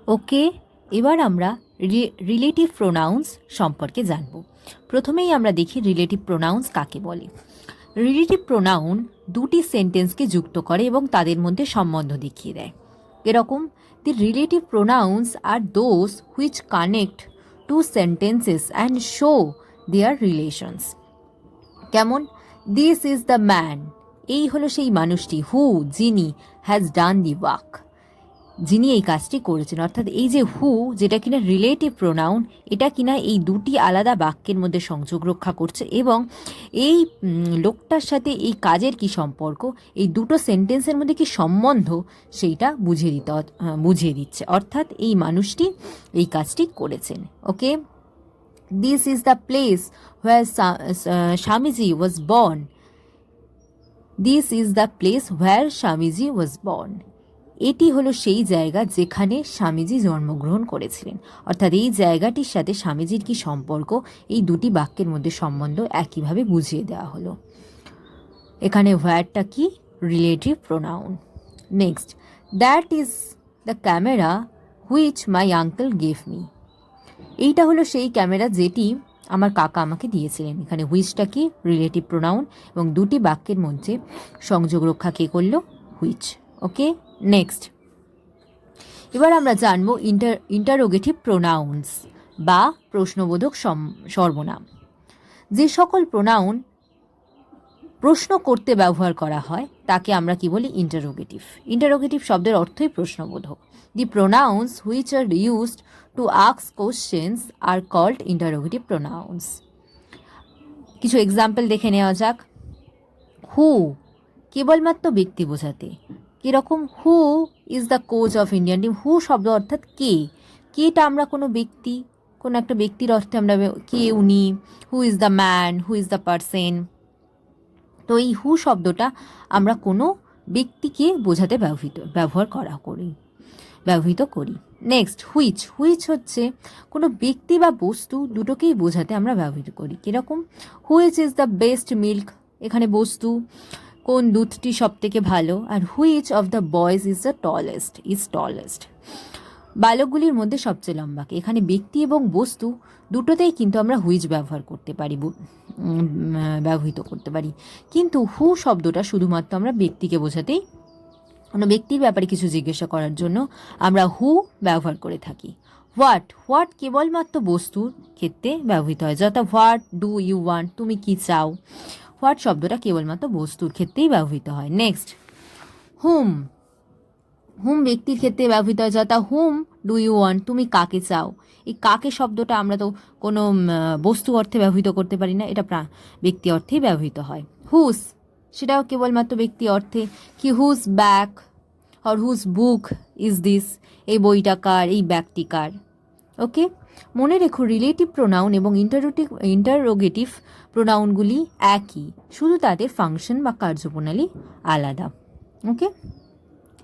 ওকে, এবার আমরা relative pronouns সম্পর্কে জানব। প্রথমেই আমরা দেখি রিলেটিভ প্রোনাউন্স কাকে বলে। রিলেটিভ প্রোনাউন দুটি সেন্টেন্সকে যুক্ত করে এবং তাদের মধ্যে সম্বন্ধ দেখিয়ে দেয়। এরকম, দি relative pronouns are those which connect to sentences and show there relations. কেমন? দিস ইজ দ্য ম্যান, এই হলো সেই মানুষটি, হু যিনি, হ্যাজ ডান দি ওয়ার্ক, যিনি এই কাজটি করেছেন। অর্থাৎ এই যে হু, যেটা কিনা রিলেটিভ প্রোনাউন, এটা কিনা এই দুটি আলাদা বাক্যের মধ্যে সংযোগ রক্ষা করছে এবং এই লোকটার সাথে এই কাজের কি সম্পর্ক, এই দুটো সেন্টেন্সের মধ্যে কি সম্বন্ধ, সেইটা বুঝিয়ে দিচ্ছে। অর্থাৎ এই মানুষটি এই কাজটি করেছেন। Okay, this is the place where Swamiji was born. This is the place where Swamiji was born. এটি হলো সেই জায়গা যেখানে স্বামীজি জন্মগ্রহণ করেছিলেন। অর্থাৎ এই জায়গাটির সাথে স্বামীজির কি সম্পর্ক, এই দুটি বাক্যের মধ্যে সম্বন্ধ একইভাবে বুঝিয়ে দেওয়া হলো। এখানে হোয়ারটা কি? Relative pronoun. Next, that is the camera which my uncle gave me. এইটা হলো সেই ক্যামেরা যেটি আমার কাকা আমাকে দিয়েছিলেন। এখানে হুইচটা কি? রিলেটিভ প্রোনাউন, এবং দুটি বাক্যের মধ্যে সংযোগ রক্ষা কে করলো? হুইচ। ওকে, নেক্সট এবার আমরা জানবো ইন্টারোগেটিভ প্রোনাউন্স বা প্রশ্নবোধক সর্বনাম। যে সকল প্রোনাউন প্রশ্ন করতে ব্যবহার করা হয় তাকে আমরা কি বলি? ইন্টারোগেটিভ। ইন্টারোগেটিভ শব্দের অর্থই প্রশ্নবোধক। The pronouns which are used to ask questions are called interrogative pronouns. কিছু এক্সাম্পল দেখে নেওয়া যাক। হু কেবলমাত্র ব্যক্তি বোঝাতে। কীরকম? Who is the coach of Indian team. Who শব্দ অর্থাৎ কে। কেটা আমরা কোনো ব্যক্তি, কোনো একটা ব্যক্তির অর্থে আমরা কে উনি, হু is the man, who is the person. তো এই হু শব্দটা আমরা কোনো ব্যক্তিকে বোঝাতে ব্যবহৃত করি। Next, which. হুইচ হচ্ছে কোনো ব্যক্তি বা বস্তু দুটোকেই বোঝাতে আমরা ব্যবহৃত করি। কীরকম? Which is the best milk, এখানে বস্তু, কোন দুধটি সব থেকে ভালো। আর which of the boys is tallest, বালকগুলির মধ্যে সবচেয়ে লম্বা কে। এখানে ব্যক্তি এবং বস্তু দুটোতেই কিন্তু আমরা হুইচ ব্যবহৃত করতে পারি, কিন্তু হু শব্দটা শুধুমাত্র আমরা ব্যক্তিকে বোঝাতেই, কোনো ব্যক্তির ব্যাপারে কিছু জিজ্ঞাসা করার জন্য আমরা হু ব্যবহার করে থাকি। হোয়াট কেবলমাত্র বস্তুর ক্ষেত্রে ব্যবহৃত হয়, যথা হোয়াট ডু ইউ ওয়ান্ট, তুমি কি চাও। হোয়াট শব্দটা কেবলমাত্র বস্তুর ক্ষেত্রেই ব্যবহৃত হয়। নেক্সট, হুম ব্যক্তির ক্ষেত্রে ব্যবহৃত হয়, যথা হুম ডু ইউ ওয়ান্ট, তুমি কাকে চাও। এই কাকে শব্দটা আমরা তো কোনো বস্তু অর্থে ব্যবহৃত করতে পারি না, এটা ব্যক্তি অর্থেই ব্যবহৃত হয়। হুস সেটাও কেবলমাত্র ব্যক্তি অর্থে, কি whose bag or whose book is this, এই বইটা কার, এই ব্যাগটি কার। ওকে, মনে রেখো রিলেটিভ প্রোনাউন এবং ইন্টারোগেটিভ প্রোনাউনগুলি একই, শুধু তাদের ফাংশন বা কার্যপ্রণালী আলাদা। ওকে,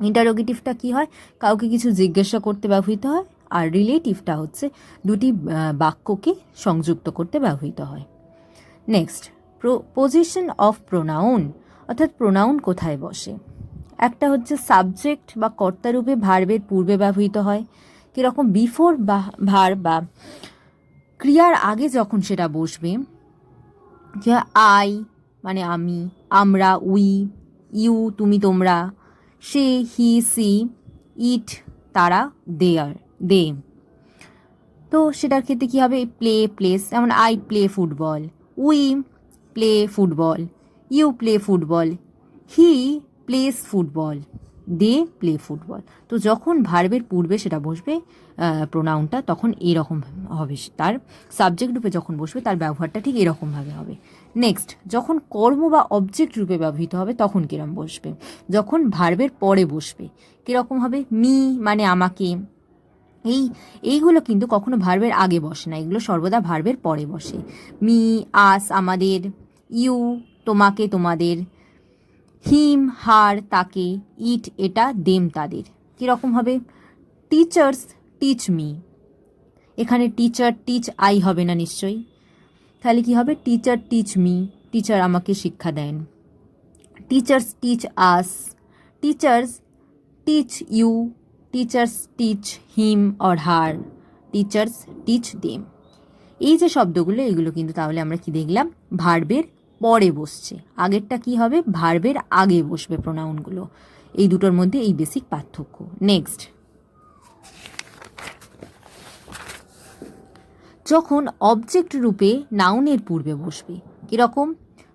ইন্টারোগেটিভটা কি হয়? কাউকে কিছু জিজ্ঞাসা করতে ব্যবহৃত হয়, আর রিলেটিভটা হচ্ছে দুটি বাক্যকে সংযুক্ত করতে ব্যবহৃত হয়। নেক্সট, পজিশন অফ প্রোনাউন, অর্থাৎ প্রোনাউন কোথায় বসে। একটা হচ্ছে সাবজেক্ট বা কর্তারূপে ভার্বের পূর্বে ব্যবহৃত হয়। কীরকম? বিফোর ভার্ব বা ক্রিয়ার আগে যখন সেটা বসবে, আই মানে আমি, আমরা উই, ইউ তুমি তোমরা, সে হি সি, ইট তারা, দে। তো সেটার ক্ষেত্রে কী হবে? প্লেস, যেমন I play football, we play football, you play football, he plays football, they play football. তো যখন ভার্বের পূর্বে সেটা বসবে প্রোনাউনটা, তখন এরকম হবে, তার সাবজেক্ট রূপে যখন বসবে তার ব্যবহারটা ঠিক এরকমভাবে হবে। নেক্সট, যখন কর্ম বা অবজেক্ট রূপে ব্যবহৃত হবে তখন কীরকম বসবে? যখন ভার্বের পরে বসবে কীরকম হবে? মি মানে আমাকে, এইগুলো কিন্তু কখনো ভার্বের আগে বসে না, এগুলো সর্বদা ভার্বের পরে বসে। মি আস আমাদের, ইউ তোমাকে তোমাদের, হিম হার তাকে, ইট এটা দেম তাদের। কীরকম হবে? টিচার্স টিচ মি, এখানে টিচার টিচ আই হবে না নিশ্চয়ই, তাহলে কি হবে? টিচার টিচ মি, টিচার আমাকে শিক্ষা দেন। Teachers teach us, teachers teach you, teachers teach him or her, teachers teach them. এই যে শব্দগুলো, এগুলো কিন্তু তাহলে আমরা কি দেখলাম, ভার্বের পরে বসছে। আগেরটা কি হবে, ভার্বের আগে বসবে প্রোনাউনগুলো। এই দুটোর মধ্যে এই বেসিক পার্থক্য। নেক্সট, যখন অবজেক্ট রূপে নাউনের পূর্বে বসবে, কীরকম,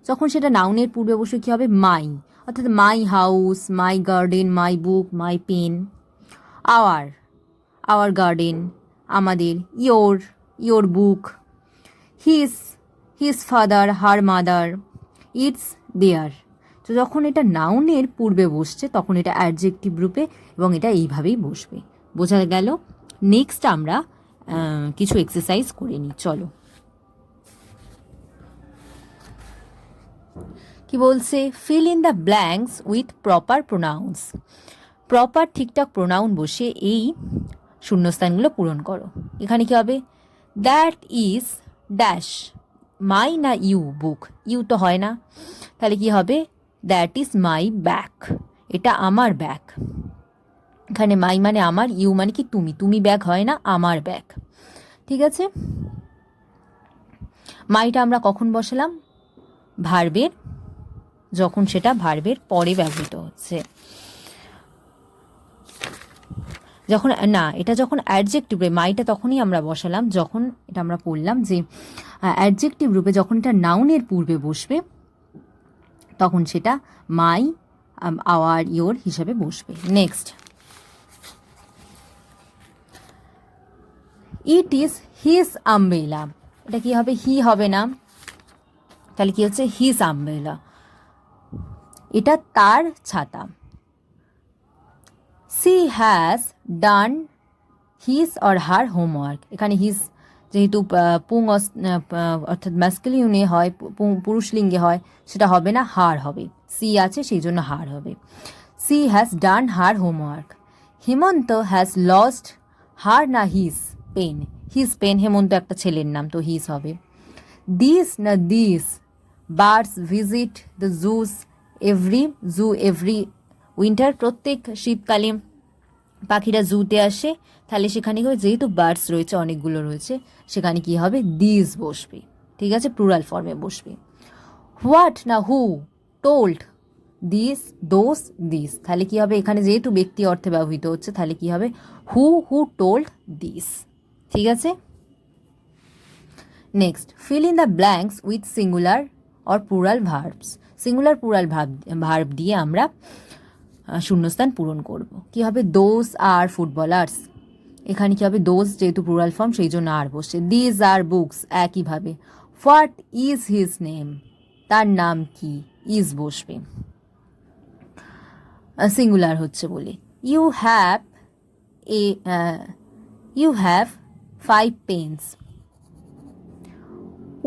যখন সেটা নাউনের পূর্বে বসবে কী হবে, মাই, অর্থাৎ my house, my garden, my book, my pen. Our, our garden, আমাদের। Your, your book. His, his father, her mother. Its, their. তো যখন এটা নাউনের পূর্বে বসছে তখন এটা অ্যাডজেক্টিভ রূপে, এবং এটা এইভাবেই বসবে। বোঝা গেল? নেক্সট আমরা কিছু এক্সারসাইজ করে নিই, চলো। কি বলছে, fill in the blanks with proper pronounce. Proper ঠিকঠাক প্রোনাউন বসে এই শূন্যস্থানগুলো পূরণ করো। এখানে কি হবে, দ্যাট ইজ ড্যাশ, মাই না ইউ বুক, ইউ তো হয় না, তাহলে কি হবে, দ্যাট ইজ মাই ব্যাগ, এটা আমার ব্যাগ। এখানে মাই মানে আমার, ইউ মানে কি তুমি, তুমি ব্যাগ হয় না, আমার ব্যাগ। ঠিক আছে, মাইটা আমরা কখন বসালাম, ভার্বের, যখন সেটা ভার্বের পরে ব্যবহৃত হচ্ছে। যখন না, এটা যখন অ্যাডজেক্টিভ রূপে, মাইটা তখনই আমরা বসালাম যখন, এটা আমরা পড়লাম যে অ্যাডজেক্টিভ রূপে যখন এটা নাউনের পূর্বে বসবে তখন সেটা মাই, আওয়ার, ইয়োর হিসাবে বসবে। Next, it is his umbrella, এটা কি হবে, হি হবে না, তাহলে কি হচ্ছে, হিজ আমব্রেলা, এটা তার ছাতা। C has done his or her homework, এখানে হিজ যেহেতু পুং অর্থাৎ ম্যাসকুলিনে হয়, পুরুষলিঙ্গে হয়, সেটা হবে না, হার হবে, সি আছে সেই জন্য হার হবে। She has done her homework. Hemanta has lost her না his pen, his pen, Hemanta একটা ছেলের নাম, তো হিজ হবে। দিস না this birds visit the zoos every winter, প্রত্যেক শীতকালে পাখিরা জুতে আসে, তাহলে সেখানে যেহেতু বার্ডস রয়েছে, অনেকগুলো রয়েছে, সেখানে কি হবে, দিস বসবে। ঠিক আছে, প্লুরাল ফর্মে বসবে। হোয়াট না হু টোল্ড দিস দোস দিস, তাহলে কি হবে, এখানে যেহেতু ব্যক্তি অর্থে ব্যবহৃত হচ্ছে, তাহলে কি হবে, হু টোল্ড দিস। ঠিক আছে, next, fill in the blanks with singular or plural verbs. Singular plural verb দিয়ে আমরা শূন্যস্থান পূরণ করব। কি হবে, দোজ আর ফুটবলার্স, এখানে কি হবে, দোজ যেহেতু প্লুরাল ফর্ম সেই জন্য আর বসছে। দিজ আর বুকস, একইভাবে। হোয়াট ইজ হিজ নেম, তার নাম কি, ইজ বসবে, সিঙ্গুলার হচ্ছে বলে। You have 5 pens.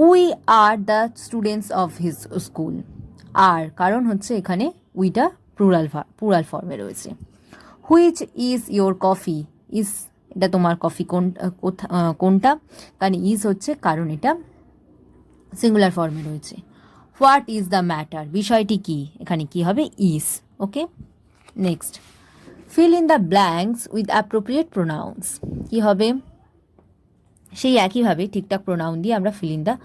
We are the students of his school, আর কারণ হচ্ছে এখানে উইটা প্লুরাল ফর্মে রয়েছে। Which is your coffee, is এটা তোমার কফি কোনটা, কারণ ইজ হচ্ছে কারণ এটা সিঙ্গুলার ফর্মে রয়েছে। হোয়াট ইজ দ্য ম্যাটার, বিষয়টি কি, এখানে কি হবে, is. Okay, next, fill in the blanks with appropriate pronounce. কি হবে, সেই একইভাবে ঠিকঠাক প্রোনাউন দিয়ে আমরা ফিল ইন দ্য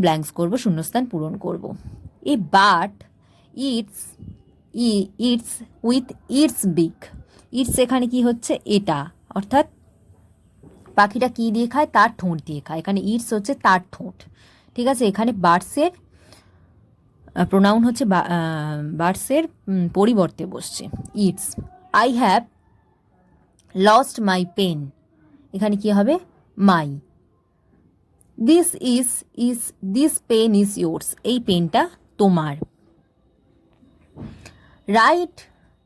ব্ল্যাঙ্কস করবো, শূন্যস্থান পূরণ করব। এ বাট ইটস উইথ ইটস বিক, ইটস এখানে কি হচ্ছে, এটা, অর্থাৎ পাখিটা কি দিয়ে খায়, তার ঠোঁট দিয়ে খায়, এখানে ইটস হচ্ছে তার ঠোঁট। ঠিক আছে, এখানে বার্ডসের প্রোনাউন হচ্ছে বার্ডসের পরিবর্তে বসছে its. I have lost my pen, এখানে কি হবে, my. This pen is yours, এই পেনটা তোমার। Write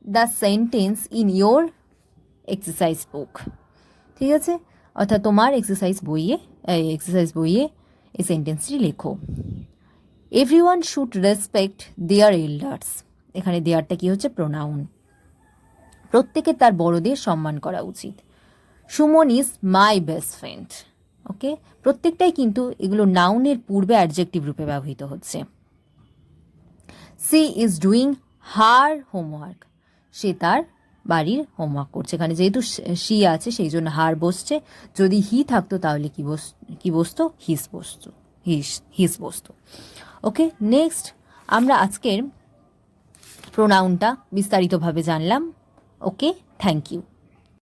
the sentence in your exercise book, ঠিক আছে, অর্থাৎ তোমার এক্সারসাইজ বইয়ে এই সেন্টেন্সটি লেখো। Everyone should respect their elders, এখানে দেয়ারটা কি হচ্ছে, প্রোনাউন, প্রত্যেকে তার বড়দের সম্মান করা উচিত। Suman is my best friend, okay, প্রত্যেকটাই কিন্তু এগুলো নাউনের পূর্বে অ্যাডজেক্টিভ রূপে ব্যবহৃত হচ্ছে। She is doing her homework, সে তার বাড়ির হোমওয়ার্ক করছে। এখানে যেহেতু শি আছে সেই জন্য হার বসছে, যদি হি থাকতো তাহলে কি বসতো? হিস বসতো। ওকে, নেক্সট আমরা আজকের প্রোনাউনটা বিস্তারিতভাবে জানলাম। ওকে, থ্যাংক ইউ।